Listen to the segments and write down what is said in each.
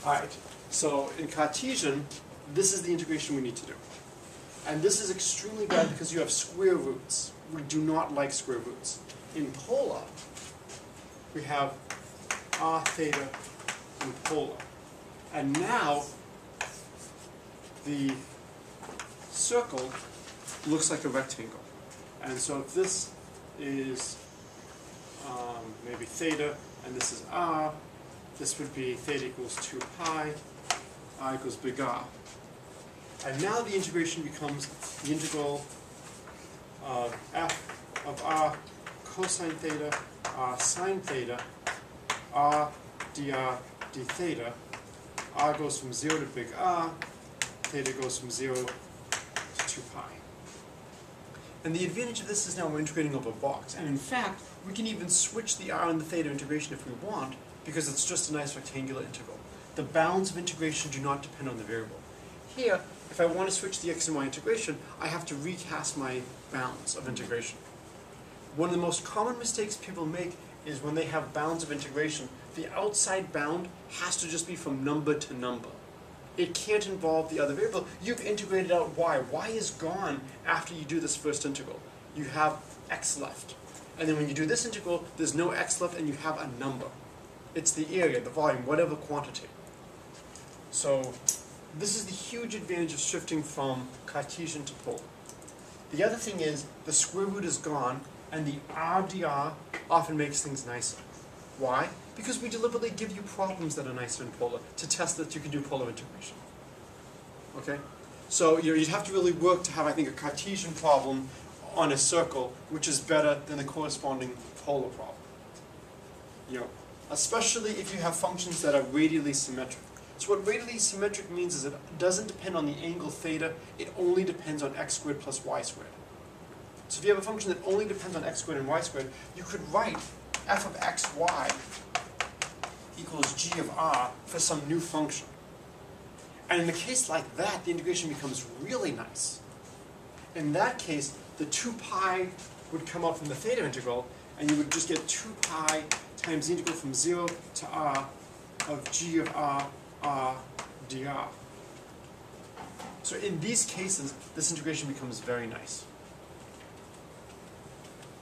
Alright, so in Cartesian, this is the integration we need to do. And this is extremely bad because you have square roots. We do not like square roots. In polar, we have r theta in polar. And now, the circle looks like a rectangle. And so if this is maybe theta, and this is r, this would be theta equals 2 pi, r equals big R. And now the integration becomes the integral of f of r cosine theta, r sine theta, r dr d theta. R goes from 0 to big R, theta goes from 0 to 2 pi. And the advantage of this is now we're integrating over a box. And in fact, we can even switch the r and the theta integration if we want, because it's just a nice rectangular integral. The bounds of integration do not depend on the variable. Here, if I want to switch the x and y integration, I have to recast my bounds of integration. One of the most common mistakes people make is when they have bounds of integration, the outside bound has to just be from number to number. It can't involve the other variable. You've integrated out y. Y is gone after you do this first integral. You have x left. And then when you do this integral, there's no x left and you have a number. It's the area, the volume, whatever quantity. So this is the huge advantage of shifting from Cartesian to polar. The other thing is the square root is gone, and the RDR often makes things nicer. Why? Because we deliberately give you problems that are nicer in polar to test that you can do polar integration. Okay? So you'd have to really work to have, I think, a Cartesian problem on a circle, which is better than the corresponding polar problem. Especially if you have functions that are radially symmetric. So what radially symmetric means is it doesn't depend on the angle theta, it only depends on x squared plus y squared. So if you have a function that only depends on x squared and y squared, you could write f of xy equals g of r for some new function. And in a case like that, the integration becomes really nice. In that case, the 2 pi would come out from the theta integral, and you would just get 2 pi times the integral from 0 to r of g of r dr. So in these cases, this integration becomes very nice.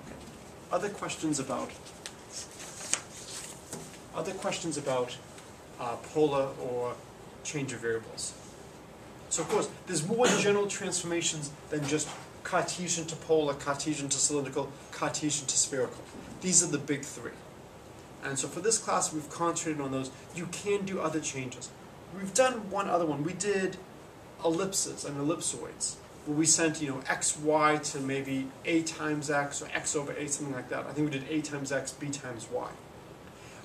Okay. Other questions about polar or change of variables? So of course, there's more general transformations than just Cartesian to polar, Cartesian to cylindrical, Cartesian to spherical. These are the big three. And so for this class, we've concentrated on those. You can do other changes. We've done one other one. We did ellipses and ellipsoids, where we sent, x, y to maybe a times x, or x over a, something like that. I think we did a times x, b times y.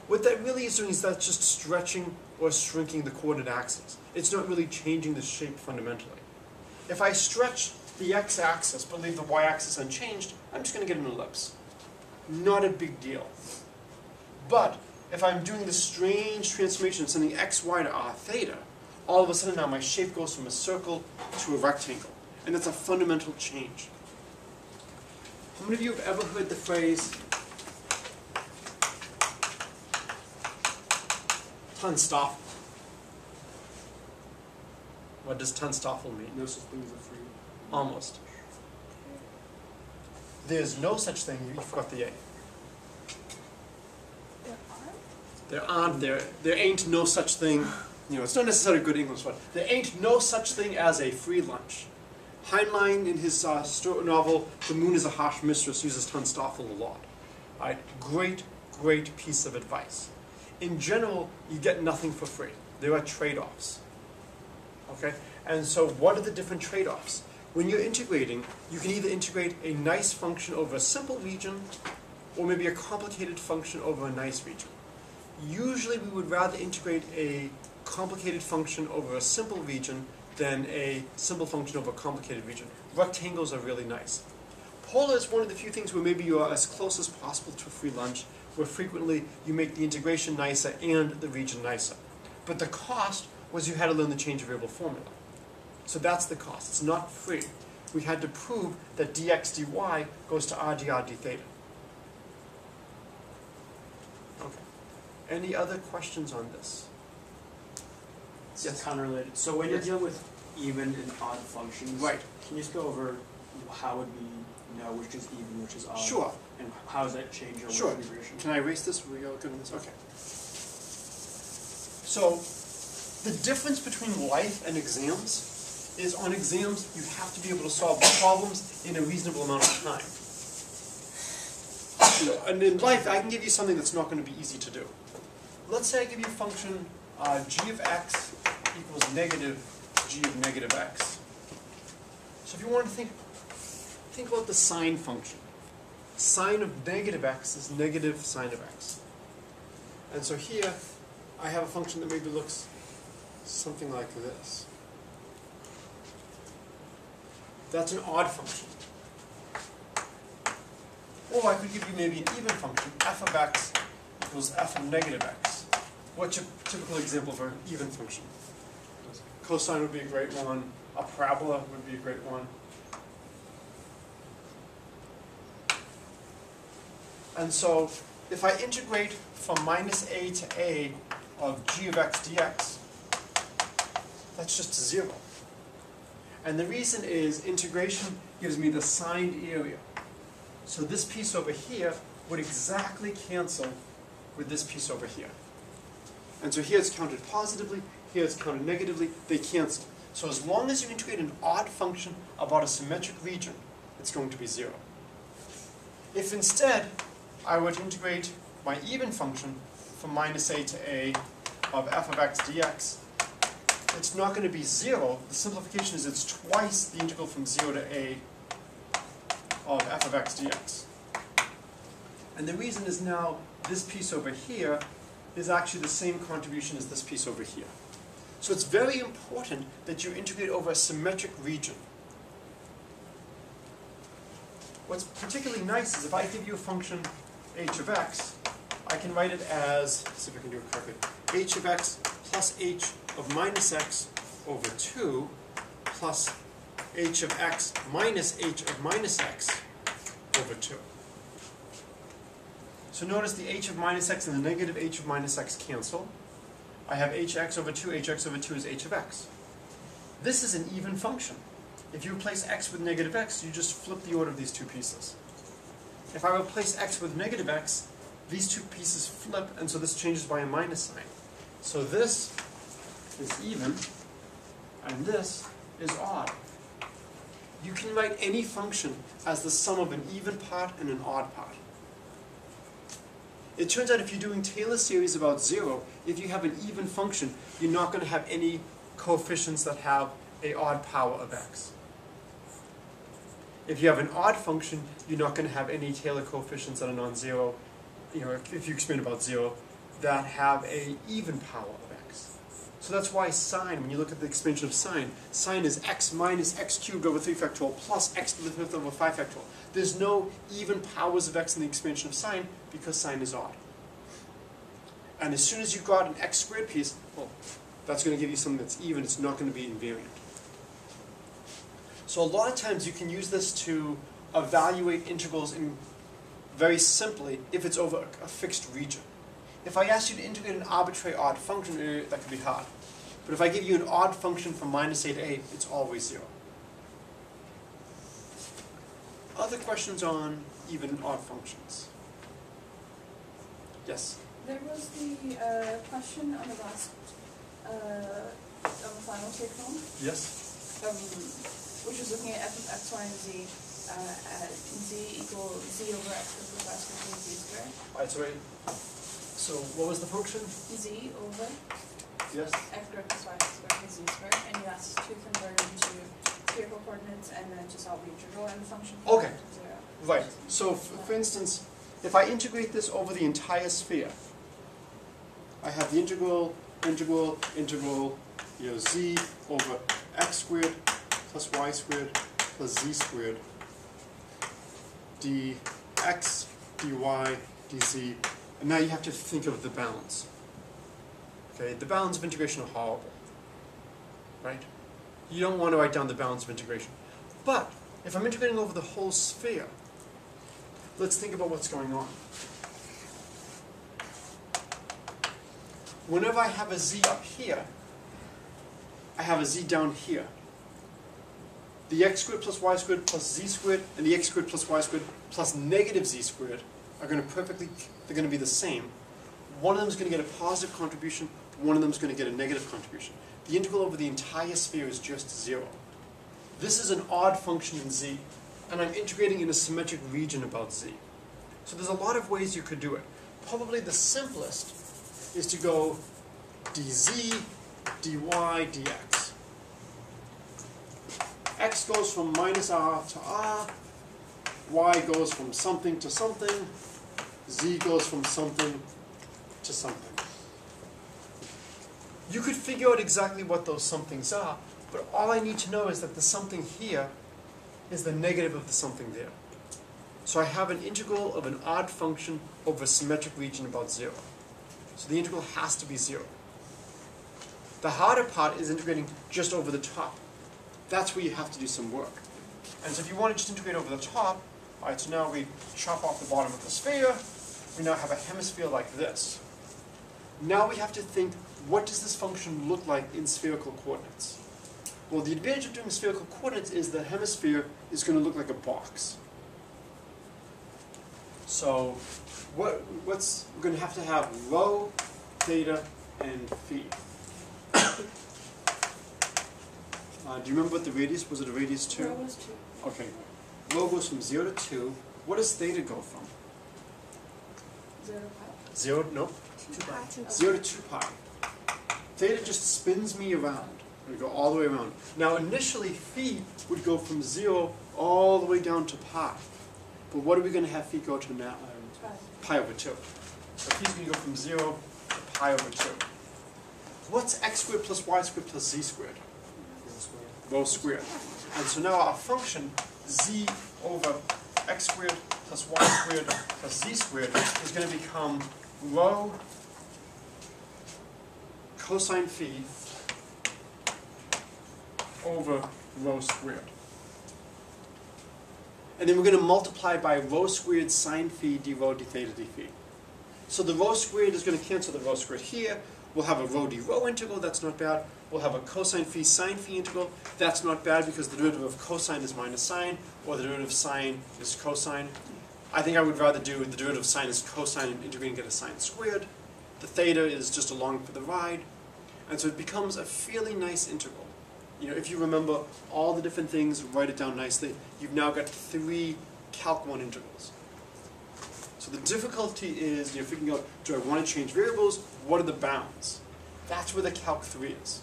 What that really is doing is that's just stretching or shrinking the coordinate axes. It's not really changing the shape fundamentally. If I stretch the x-axis but leave the y-axis unchanged, I'm just going to get an ellipse. Not a big deal. But if I'm doing this strange transformation, sending x, y to r theta, all of a sudden now my shape goes from a circle to a rectangle. And that's a fundamental change. How many of you have ever heard the phrase Tunstoffel? What does Tunstoffel mean? No such thing as a free. Almost. There's no such thing. You forgot the A. There ain't no such thing. It's not necessarily a good English word. There ain't no such thing as a free lunch. Heinlein, in his novel *The Moon is a Harsh Mistress*, uses Tunstoffel a lot. Right? Great, great piece of advice. In general, you get nothing for free. There are trade-offs. Okay? And so what are the different trade-offs? When you're integrating, you can either integrate a nice function over a simple region, or maybe a complicated function over a nice region. Usually we would rather integrate a complicated function over a simple region than a simple function over a complicated region. Rectangles are really nice. Polar is one of the few things where maybe you are as close as possible to a free lunch, where frequently you make the integration nicer and the region nicer. But the cost was you had to learn the change of variable formula. So that's the cost. It's not free. We had to prove that dx dy goes to r dr d theta. Okay. Any other questions on this? It's Yes. kind of related. So when you're Yes. dealing with even and odd functions, Right. can you just go over how would we know which is even, which is odd? Sure. And how does that change your Sure. work integration? Can I erase this? We go good on this? Okay. So, the difference between life and exams is on exams you have to be able to solve problems in a reasonable amount of time. And in life, I can give you something that's not going to be easy to do. Let's say I give you a function g of x equals negative g of negative x. So if you want to think about the sine function. Sine of negative x is negative sine of x. And so here, I have a function that maybe looks something like this. That's an odd function. Or I could give you maybe an even function, f of x equals f of negative x. What's a typical example of an even function? Cosine would be a great one. A parabola would be a great one. And so, if I integrate from minus a to a of g of x dx, that's just 0. And the reason is integration gives me the signed area. So this piece over here would exactly cancel with this piece over here. And so here it's counted positively, here it's counted negatively, they cancel. So as long as you integrate an odd function about a symmetric region, it's going to be 0. If instead I were to integrate my even function from minus a to a of f of x dx, it's not going to be 0. The simplification is it's twice the integral from 0 to a of f of x dx. And the reason is now this piece over here is actually the same contribution as this piece over here. So it's very important that you integrate over a symmetric region. What's particularly nice is if I give you a function h of x, I can write it as, let's see if I can do it correctly, h of x plus h of minus x over 2 plus h of x minus h of minus x over 2. So notice the h of minus x and the negative h of minus x cancel. I have hx over 2, hx over 2 is h of x. This is an even function. If you replace x with negative x, you just flip the order of these two pieces. If I replace x with negative x, these two pieces flip, and so this changes by a minus sign. So this is even, and this is odd. You can write any function as the sum of an even part and an odd part. It turns out if you're doing Taylor series about 0, if you have an even function, you're not going to have any coefficients that have an odd power of x. If you have an odd function, you're not going to have any Taylor coefficients that are non-zero, if you expand about 0, that have an even power of x. So that's why sine, when you look at the expansion of sine is x minus x cubed over 3 factorial plus x to the 5th over 5 factorial. There's no even powers of x in the expansion of sine because sine is odd. And as soon as you got an x squared piece, well, that's going to give you something that's even. It's not going to be invariant. So a lot of times you can use this to evaluate integrals in very simply if it's over a fixed region. If I ask you to integrate an arbitrary odd function, that could be hard. But if I give you an odd function from minus a to a, it's always 0. Other questions on even odd functions? Yes? There was the question on the last, on the final take home. Yes? Which is looking at f of x, y, and z at z equals z over x plus the class between z squared. Alright, so what was the function? Z over Yes? x squared plus y squared is z squared, and you asked to convert it into spherical coordinates and then to solve the integral and the function. Okay. To 0. Right. So for instance, if I integrate this over the entire sphere, I have the integral, z over x squared plus y squared plus z squared dx, dy, dz, and now you have to think of the bounds. Okay, the bounds of integration are horrible, right? You don't want to write down the bounds of integration. But if I'm integrating over the whole sphere, let's think about what's going on. Whenever I have a z up here, I have a z down here. The x squared plus y squared plus z squared and the x squared plus y squared plus negative z squared are going to they're going to be the same. One of them is going to get a positive contribution, one of them is going to get a negative contribution. The integral over the entire sphere is just 0. This is an odd function in z, and I'm integrating in a symmetric region about z. So there's a lot of ways you could do it. Probably the simplest is to go dz, dy, dx. X goes from minus r to r, y goes from something to something, z goes from something to something. You could figure out exactly what those somethings are, but all I need to know is that the something here is the negative of the something there. So I have an integral of an odd function over a symmetric region about 0. So the integral has to be 0. The harder part is integrating just over the top. That's where you have to do some work. And so if you want to just integrate over the top, all right, so now we chop off the bottom of the sphere. We now have a hemisphere like this. Now we have to think, what does this function look like in spherical coordinates? Well, the advantage of doing spherical coordinates is the hemisphere is going to look like a box. So we're going to have rho, theta, and phi. Do you remember what the radius was? It a radius 2? Rho was 2. Okay. Rho goes from 0 to 2. What does theta go from? 0 to pi. 0, no. 2 pi. 0 to 2 pi. Theta just spins me around. We go all the way around. Now initially phi would go from 0 all the way down to pi. But what are we going to have phi go to now? Pi over 2. So phi's going to go from 0 to pi over 2. What's x squared plus y squared plus z squared? Rho squared. And so now our function z over x squared plus y squared plus z squared is going to become rho cosine phi over rho squared. And then we're going to multiply by rho squared sine phi d rho d theta d phi. So the rho squared is going to cancel the rho squared here. We'll have a rho d rho integral, that's not bad. We'll have a cosine phi sine phi integral. That's not bad because the derivative of cosine is minus sine, or the derivative of sine is cosine. I think I would rather do the derivative of sine is cosine and integrate and get a sine squared. The theta is just along for the ride. And so it becomes a fairly nice integral. You know, if you remember all the different things, write it down nicely. You've now got 3 Calc 1 integrals. So the difficulty is, you know, figuring out, do I want to change variables? What are the bounds? That's where the Calc 3 is.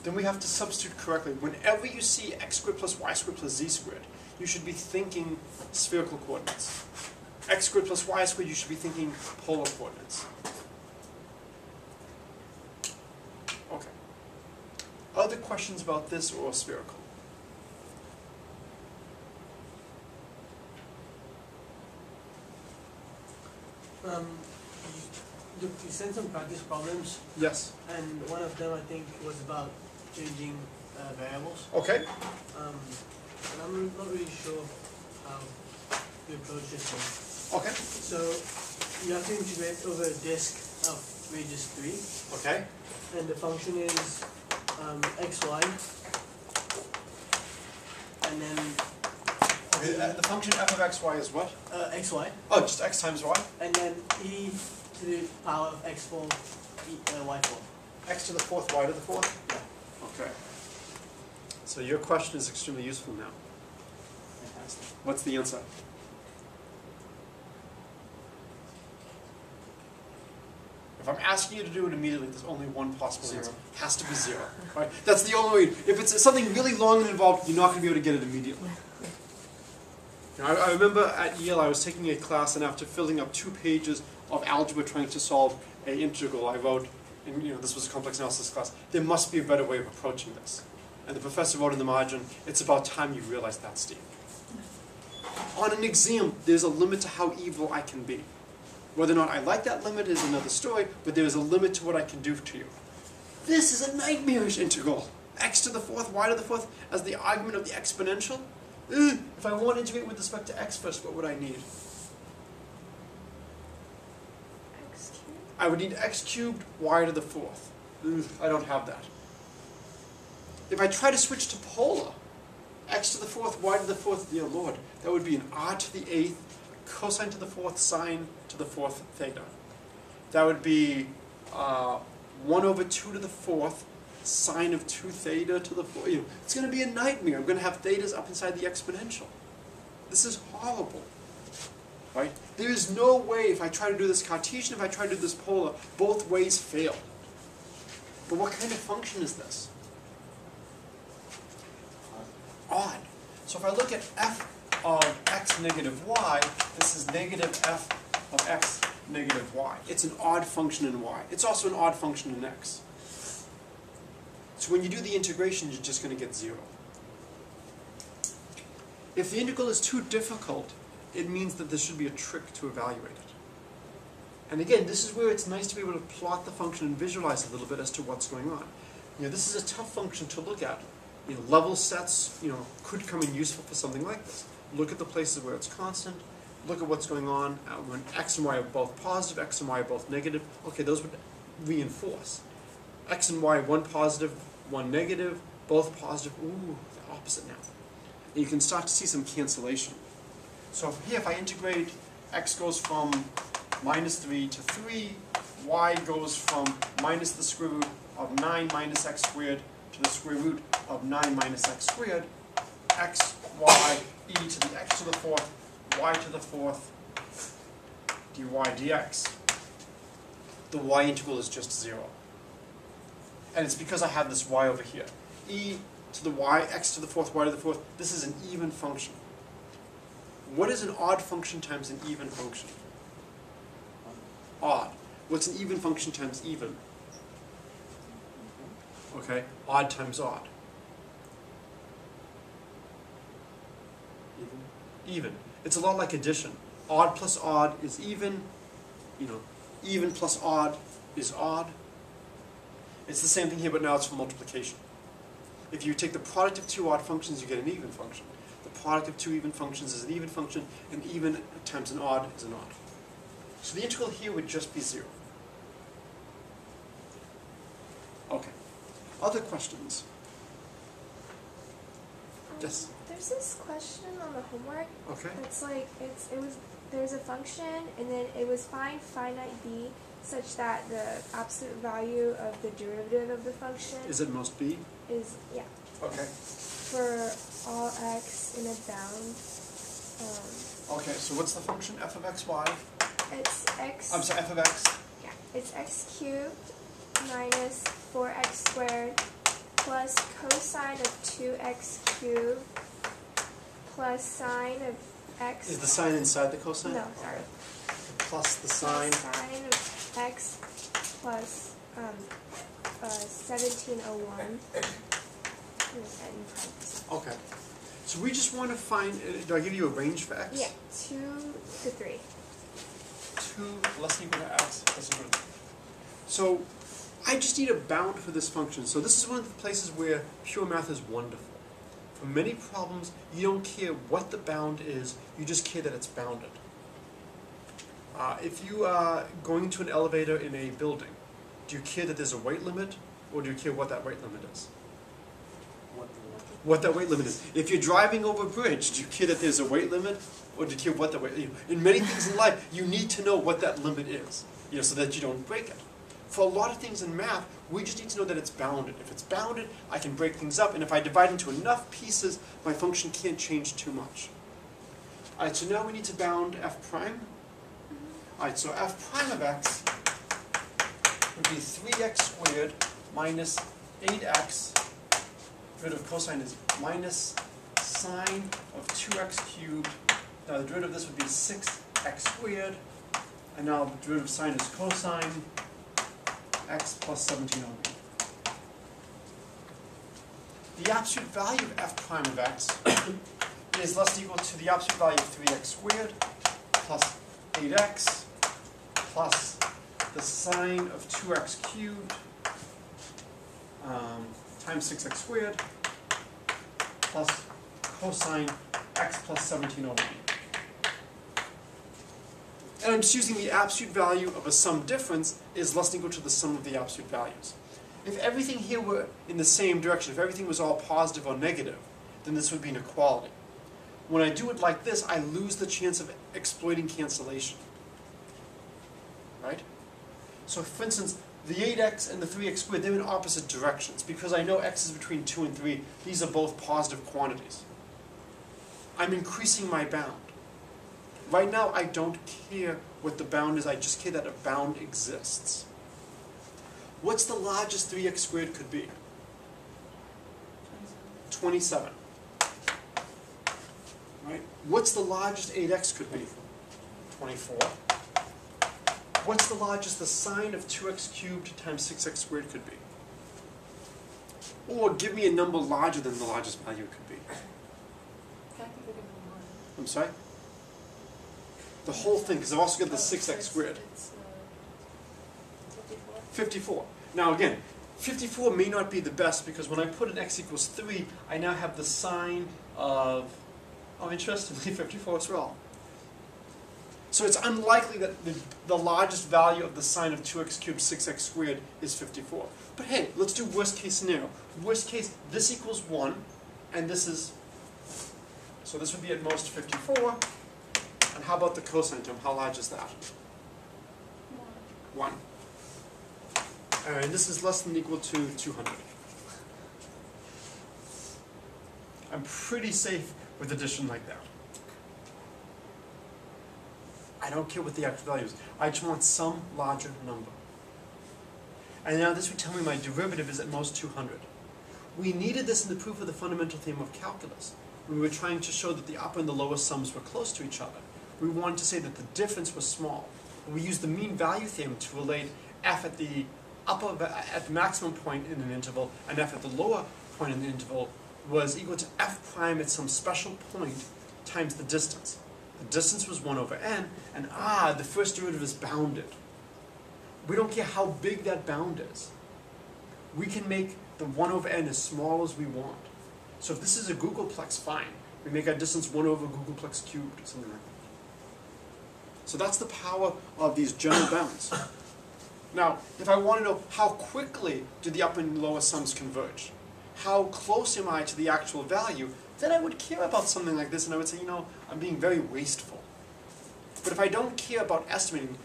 Then we have to substitute correctly. Whenever you see x squared plus y squared plus z squared, you should be thinking spherical coordinates. X squared plus y squared, you should be thinking polar coordinates. Okay. Other questions about this or spherical? You sent some practice problems, Yes. and one of them I think was about changing variables. Okay. And I'm not really sure how you approach this one. Okay. So you have to integrate over a disk of radius 3, Okay. and the function is xy, and then The function f of xy is what? xy, Oh, just x times y? and then e to the power of x4, y4. X to the 4th, y to the 4th? Yeah. Okay. So your question is extremely useful now. Fantastic. What's the answer? If I'm asking you to do it immediately, there's only one possible 0. answer. It has to be 0. Right? That's the only way. If it's something really long and involved, you're not going to be able to get it immediately. Now, I remember at Yale I was taking a class, and after filling up 2 pages of algebra trying to solve an integral, I wrote, and this was a complex analysis class, there must be a better way of approaching this. And the professor wrote in the margin, it's about time you realize that, Steve. On an exam, there's a limit to how evil I can be. Whether or not I like that limit is another story, but there is a limit to what I can do to you. This is a nightmarish integral. X to the 4th, y to the 4th, as the argument of the exponential. If I want to integrate with respect to x first, what would I need? X cubed. I would need x cubed, y to the 4th. I don't have that. If I try to switch to polar, x to the fourth, y to the fourth, dear Lord, that would be an r to the eighth, cosine to the fourth, sine to the fourth theta. That would be 1 over 2 to the fourth, sine of 2 theta to the fourth. It's going to be a nightmare. I'm going to have thetas up inside the exponential. This is horrible. Right? There is no way, if I try to do this Cartesian, if I try to do this polar, both ways fail. But what kind of function is this? Odd. So if I look at f of x negative y, this is negative f of x negative y. It's an odd function in y. It's also an odd function in x. So when you do the integration, you're just going to get 0. If the integral is too difficult, it means that there should be a trick to evaluate it. And again, this is where it's nice to be able to plot the function and visualize a little bit as to what's going on. This is a tough function to look at. Level sets, could come in useful for something like this. Look at the places where it's constant. Look at what's going on when x and y are both positive, x and y are both negative. Okay, those would reinforce. X and y, one positive, one negative, both positive. Ooh, the opposite now. And you can start to see some cancellation. So here, if I integrate, x goes from minus 3 to 3, y goes from minus the square root of 9 minus x squared to the square root of 9 minus x squared, x, y, e to the x to the fourth, y to the fourth, dy dx. The y integral is just 0. And it's because I have this y over here. E to the y, x to the fourth, y to the fourth. This is an even function. What is an odd function times an even function? Odd. What's an even function times even? Okay, odd times odd. Even. It's a lot like addition. Odd plus odd is even. Even plus odd is odd. It's the same thing here, but now it's for multiplication. If you take the product of two odd functions, you get an even function. The product of two even functions is an even function, and even times an odd is an odd. So the integral here would just be 0. Okay. Other questions? Yes? There's this question on the homework. Okay. It's like there's a function and then it was find finite b such that the absolute value of the derivative of the function Is it most b? is Okay. for all x in a bound. Okay, so what's the function? F of x, y? It's x. I'm sorry, f of x? Yeah, it's x cubed minus 4x squared plus cosine of 2x cubed plus sine of x. Is the sign inside the cosine? No, sorry. Plus the sine. Sine of x plus 1701. Okay. So we just want to find, do I give you a range for x? Yeah, 2 to 3. 2 less than equal to x less than equal to 3. So I just need a bound for this function. So this is one of the places where pure math is wonderful. For many problems, you don't care what the bound is, you just care that it's bounded. If you are going to an elevator in a building, do you care that there's a weight limit, or do you care what that weight limit is? What that weight limit is. If you're driving over a bridge, do you care that there's a weight limit, or do you care what that weight is? In many things in life, you need to know what that limit is, so that you don't break it. For a lot of things in math, we just need to know that it's bounded. If it's bounded, I can break things up, and if I divide into enough pieces, my function can't change too much. Alright, so now we need to bound f prime. Alright, so f prime of x would be 3x squared minus 8x. Derivative of cosine is minus sine of 2x cubed. Now the derivative of this would be 6x squared. And now the derivative of sine is cosine x plus 1701. The absolute value of f prime of x is less than or equal to the absolute value of 3x squared plus 8x plus the sine of 2x cubed times 6x squared plus cosine x plus 1701. And I'm just using the absolute value of a sum difference is less than or equal to the sum of the absolute values. If everything here were in the same direction, if everything was all positive or negative, then this would be an equality. When I do it like this, I lose the chance of exploiting cancellation. Right? So for instance, the 8x and the 3x squared, they're in opposite directions. Because I know x is between 2 and 3, these are both positive quantities. I'm increasing my bound. Right now, I don't care what the bound is, I just care that a bound exists. What's the largest 3x squared could be? 27. Right? What's the largest 8x could be? 24. What's the largest the sine of 2x cubed times 6x squared could be? Or give me a number larger than the largest value it could be. I'm sorry? The whole thing, because I've also got the 6x squared. It's 54. 54. Now again, 54 may not be the best because when I put in x equals 3, I now have the sine of, oh interestingly, 54 as well. So it's unlikely that the largest value of the sine of 2x cubed 6x squared is 54. But hey, let's do worst case scenario. Worst case, this equals 1, and this is, so this would be at most 54. And how about the cosine term? How large is that? 1. And this is less than or equal to 200. I'm pretty safe with addition like that. I don't care what the actual value is. I just want some larger number. And now this would tell me my derivative is at most 200. We needed this in the proof of the fundamental theorem of calculus. We were trying to show that the upper and the lower sums were close to each other. We wanted to say that the difference was small. We used the mean value theorem to relate f at the maximum point in an interval and f at the lower point in the interval was equal to f prime at some special point times the distance. The distance was 1 over n, and the first derivative is bounded. We don't care how big that bound is. We can make the 1 over n as small as we want. So if this is a googolplex, fine. We make our distance 1 over googolplex cubed, or something like that. So that's the power of these general bounds. Now, if I want to know how quickly do the upper and lower sums converge, how close am I to the actual value, then I would care about something like this, and I would say, you know, I'm being very wasteful. But if I don't care about estimating,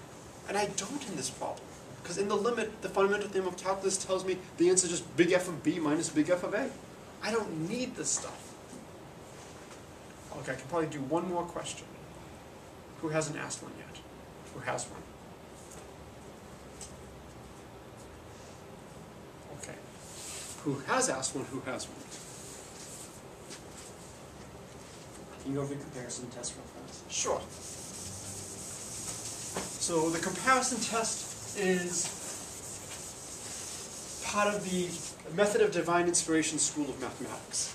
and I don't in this problem, because in the limit, the fundamental theorem of calculus tells me the answer is just big F of B minus big F of A. I don't need this stuff. Okay, I can probably do one more question. Who hasn't asked one yet? Who has one? Okay. Who has asked one? Who has one? Can you go over the comparison test real fast? Sure. So the comparison test is part of the method of divine inspiration school of mathematics.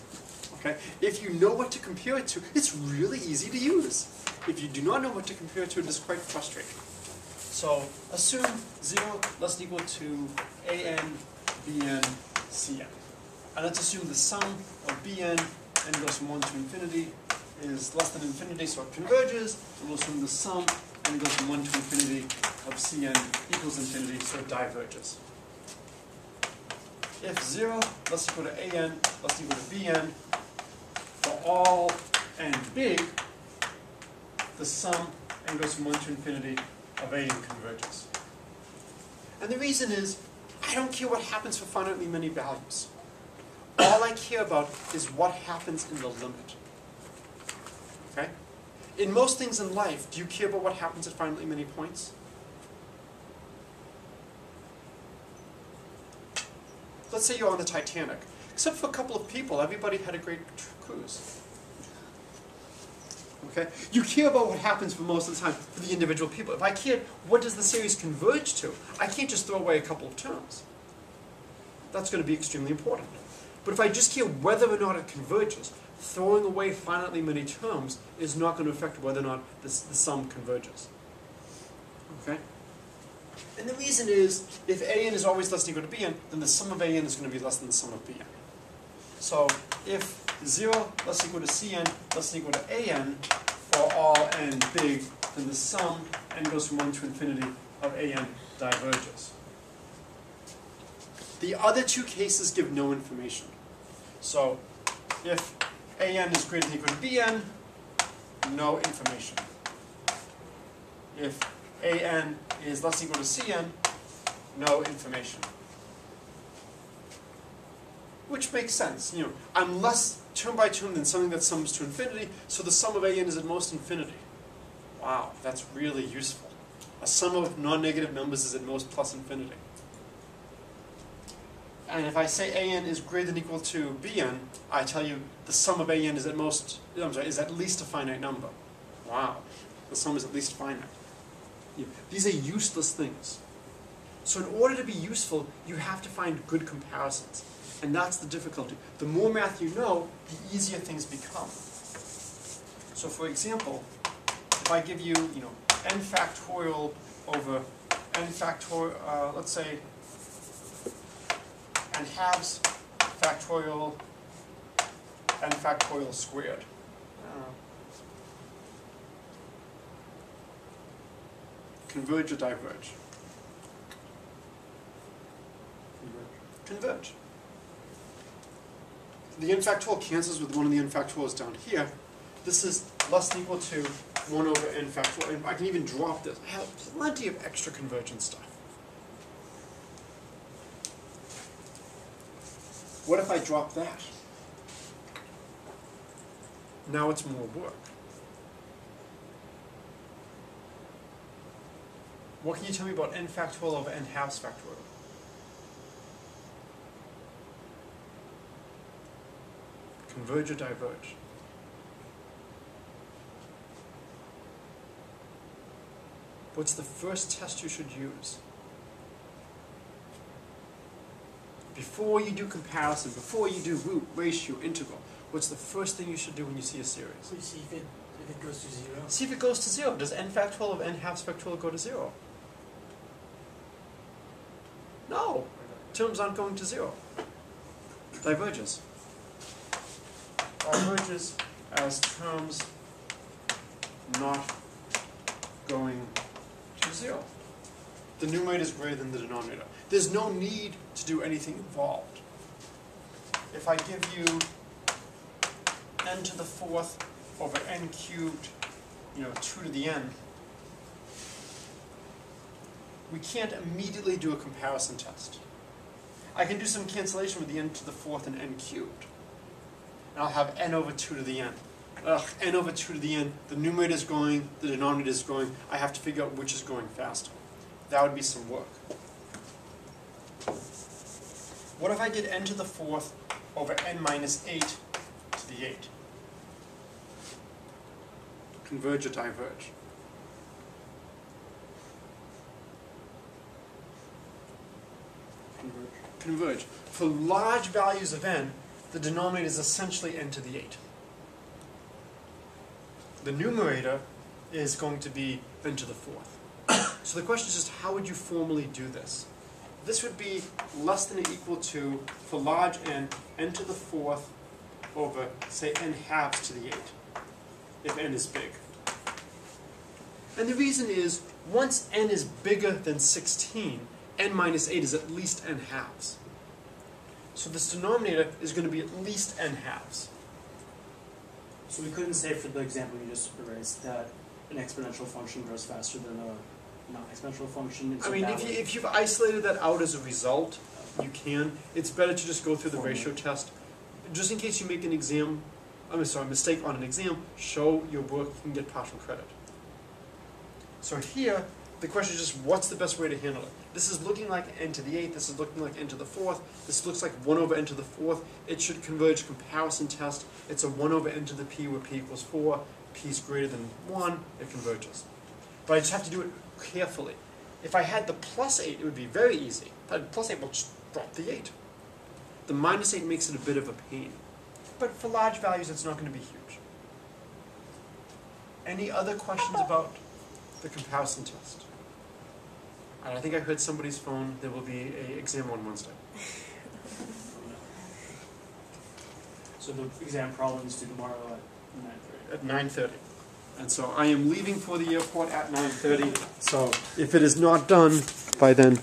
Okay? If you know what to compare it to, it's really easy to use. If you do not know what to compare it to, it is quite frustrating. So assume 0 less than or equal to an, bn, cn. And let's assume the sum of bn, n goes from 1 to infinity, is less than infinity, so it converges. And we'll assume the sum, n goes from 1 to infinity, of cn equals infinity, so it diverges. If 0 less equal to an less equal to bn, for all n big, the sum n goes from 1 to infinity of an converges. And the reason is, I don't care what happens for finitely many values. All I care about is what happens in the limit. Okay? In most things in life, do you care about what happens at finitely many points? Let's say you're on the Titanic. Except for a couple of people, everybody had a great cruise. Okay? You care about what happens for most of the time for the individual people. If I care, what does the series converge to? I can't just throw away a couple of terms. That's going to be extremely important. But if I just care whether or not it converges, throwing away finitely many terms is not going to affect whether or not the sum converges. Okay? And the reason is, if an is always less than or equal to bn, then the sum of an is going to be less than the sum of bn. So if 0 less than or equal to cn less than or equal to an for all n big, then the sum n goes from 1 to infinity of an diverges. The other two cases give no information. So if an is greater than or equal to bn, no information. If an is less than or equal to cn, no information. Which makes sense. You know, I'm less term by term than something that sums to infinity, so the sum of an is at most infinity. Wow, that's really useful. A sum of non-negative numbers is at most plus infinity. And if I say an is greater than or equal to bn, I tell you the sum of an is at most, is at least a finite number. Wow, the sum is at least finite. Yeah. These are useless things. So in order to be useful, you have to find good comparisons. And that's the difficulty. The more math you know, the easier things become. So for example, if I give you, n factorial over n factorial, let's say n halves factorial n factorial squared. Converge or diverge? Converge. The n factorial cancels with one of the n factorials down here. This is less than or equal to 1 over n factorial. And I can even drop this. I have plenty of extra convergence stuff. What if I drop that? Now it's more work. What can you tell me about n factorial over n halves factorial? Converge or diverge? What's the first test you should use? Before you do comparison, before you do root, ratio, integral, what's the first thing you should do when you see a series? We see if it goes to 0. See if it goes to 0. Does n factorial of n halves factorial go to 0? No. Terms aren't going to 0. Diverges. Diverges as terms not going to 0. The numerator is greater than the denominator. There's no need to do anything involved. If I give you n to the 4th over n cubed, 2 to the n, we can't immediately do a comparison test. I can do some cancellation with the n to the 4th and n cubed. And I'll have n over 2 to the n. N over 2 to the n, the numerator is going, the denominator is going. I have to figure out which is going faster. That would be some work. What if I did n to the 4th over n minus 8 to the 8? Converge or diverge? Converge. For large values of n, the denominator is essentially n to the 8. The numerator is going to be n to the 4th. So the question is just how would you formally do this? This would be less than or equal to, for large n to the 4th over, say, n halves to the 8, if n is big. And the reason is, once n is bigger than 16, n minus 8 is at least n halves. So this denominator is going to be at least n halves. So we couldn't say for the example you just erased that an exponential function grows faster than a non-exponential function. I mean, if you've isolated that out as a result, you can. It's better to just go through the ratio test. Just in case you make an exam, mistake on an exam, show your work, you can get partial credit. So here, the question is just what's the best way to handle it? This is looking like n to the 8th, this is looking like n to the 4th, this looks like 1 over n to the 4th. It should converge comparison test. It's a 1 over n to the p where p equals 4, p is greater than 1, it converges. But I just have to do it carefully. If I had the plus 8, it would be very easy. If I had plus 8, we'll just drop the 8. The minus 8 makes it a bit of a pain. But for large values, it's not going to be huge. Any other questions about the comparison test? And I think I heard somebody's phone. There will be an exam on Wednesday. So the exam problem is due tomorrow at 9:30. At 9:30. And so I am leaving for the airport at 9:30. So if it is not done by then,